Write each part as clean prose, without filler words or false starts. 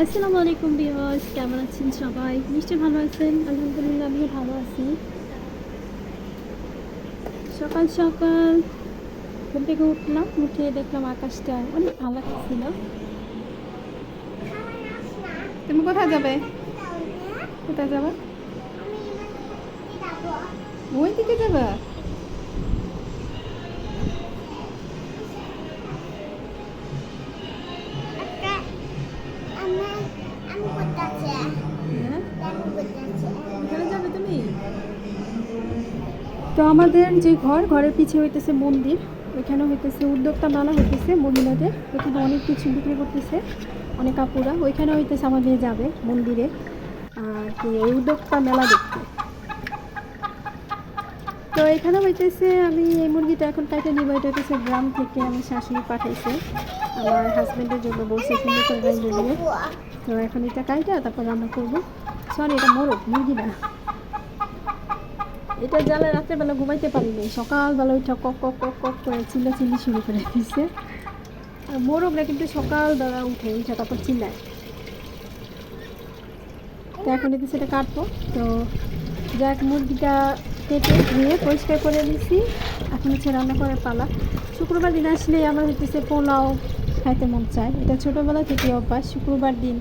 আসসালামু আলাইকুম ভিউয়ার্স, কেমন আছেন সবাই? নিশ্চয়ই ভালো আছেন। আলহামদুলিল্লাহ আমিও ভালো আছি। সকাল সকাল ঘুম থেকে উঠলাম, উঠে দেখলাম আকাশটা অনেক ভালো লাগছিল। তুমি কোথায় যাবে? কোথায় যাবে? ওই দিকে যাবে? হ্যাঁ, ওখানে যাবে তুমি? তো আমাদের যে ঘরের পিছে হইতেছে মন্দির, ওইখানে হইতেছে উদ্যোক্তা মেলা হইতেছে মহিলাদের। ওইখানে অনেক কিছু বিক্রি করতেছে, অনেক আপুরা। ওইখানে হইতেছে আমাদের যাবে মন্দিরে আর কি ওই উদ্যোক্তা মেলা দেখতে। তো এখানে হইতেছে আমি এই মুরগিটা এখন কাইটে নিব। এটা হইতেছে গ্রাম থেকে আমি শাশুড়ি পাঠাইছে আমার হাজব্যান্ডের জন্য, বলছে সুন্দর করে রাইন্দে দিয়ে। তো এখন এটা কাইটা তারপর রান্না করবো। সরি, এটা মোরগ, মুরগি না। এটা জ্বালা রাত্রেবেলা ঘুমাইতে পারিনি, সকালবেলা উঠে কক কক কক কক করে চিল্লাচিল্লি শুরু করে দিচ্ছে। আর মোরগরা কিন্তু সকালবেলা উঠে তারপর চিল্লায়। তো এখন এতে সেটা কাটবো। তো যাক, মুরগিটা কেটে ধুয়ে পরিষ্কার করে নিয়েছি। এখন হচ্ছে রান্না করার পালা। শুক্রবার দিন আসলে আমার হচ্ছে পোলাও খাইতে মন চায়। এটা ছোটোবেলা থেকে অভ্যাস। শুক্রবার দিন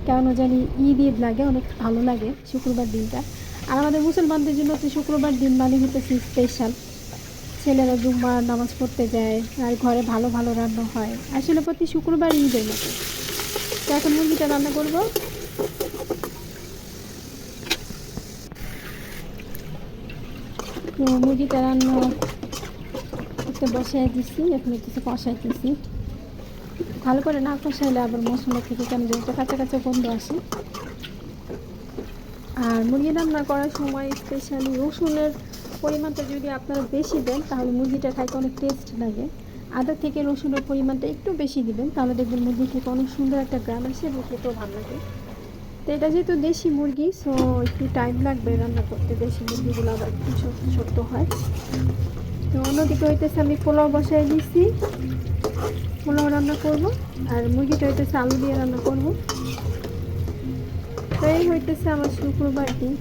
কেন জানি ঈদ ঈদ লাগে, অনেক ভালো লাগে শুক্রবার দিনটা। আর আমাদের মুসলমানদের জন্য তো শুক্রবার দিন মানে হতেছে স্পেশাল। ছেলেরা জুম্মার নামাজ পড়তে যায় আর ঘরে ভালো ভালো রান্না হয়, আসলে প্রতি শুক্রবার ঈদের মতো। তো এখন মুরগিটা রান্না করবো। তো মুরগিটা রান্না করতে বসাই দিচ্ছি, এখন একটু কষাইতেছি। ভালো করে না কষাইলে আবার মশলা থেকে কেন যেন একটা কাঁচা কাঁচা গন্ধ আসে। আর মুরগি রান্না করার সময় স্পেশালি রসুনের পরিমাণটা যদি আপনারা বেশি দেন তাহলে মুরগিটা খাইতে অনেক টেস্ট লাগে। আদা থেকে রসুনের পরিমাণটা একটু বেশি দিবেন, তাহলে দেখবেন মুরগি থেকে অনেক সুন্দর একটা গ্রাম আসে এবং খেতেও ভালো লাগে। তো এটা যেহেতু দেশি মুরগি, সো একটু টাইম লাগবে রান্না করতে। দেশি মুরগিগুলো আবার একটু শক্ত শক্ত হয়। তো অন্যদিকে হইতেছে আমি পোলাও বসাই দিচ্ছি, পোলাও রান্না করব। আর মুরগিটা হইতেছে আলু দিয়ে রান্না করব। তো এই হইতেছে আমার শুক্রবার দিন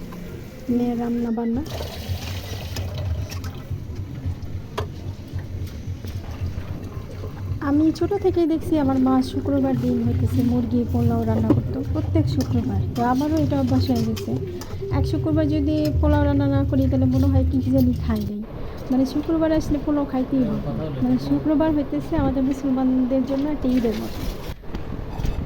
মেয়ের রান্না বান্না। আমি ছোট থেকেই দেখছি আমার মা শুক্রবার দিন হইতেছে মুরগি পোলাও রান্না করতো প্রত্যেক শুক্রবার। তো আমারও এটা অভ্যাস হয়ে গেছে। এক শুক্রবার যদি পোলাও রান্না না করি তাহলে মনে হয় কি জানি খাই নেই। মানে শুক্রবার আসলে পোলাও খাইতেই হবে। মানে শুক্রবার হইতেছে আমাদের মুসলমানদের জন্য একটা ঈদের মতো।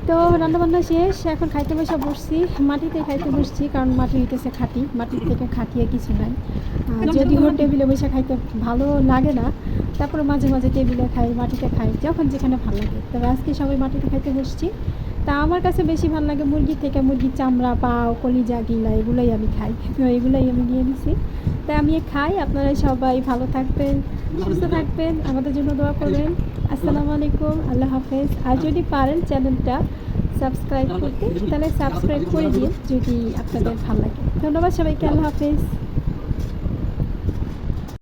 তো রান্নাবান্না শেষ, এখন খাইতে বসে বসছি। মাটিতে খাইতে বসছি, কারণ মাটি হইতেছে খাঁটি, মাটির থেকে খাটিয়ে কিছু নাই। যদিও টেবিলে বসে খাইতে ভালো লাগে না, তারপরে মাঝে মাঝে টেবিলে খাই, মাটিতে খাই, যখন যেখানে ভালো লাগে। তবে আজকে সবাই মাটিতে খাইতে বসছি। তা আমার কাছে বেশি ভালো লাগে মুরগি থেকে, মুরগির চামড়া, পাও, কলিজা, গিলা এগুলোই আমি খাই। তো এগুলোই আমি নিয়ে নিছি। তাই আমি খাই। আপনারা সবাই ভালো থাকবেন, সুস্থ থাকবেন, আমাদের জন্য দোয়া করবেন। আসসালামু আলাইকুম, আল্লাহ হাফেজ। আর যদি পারেন চ্যানেলটা সাবস্ক্রাইব করতে, তাহলে সাবস্ক্রাইব করে দিন যদি আপনাদের ভালো লাগে। ধন্যবাদ সবাইকে, আল্লাহ হাফেজ।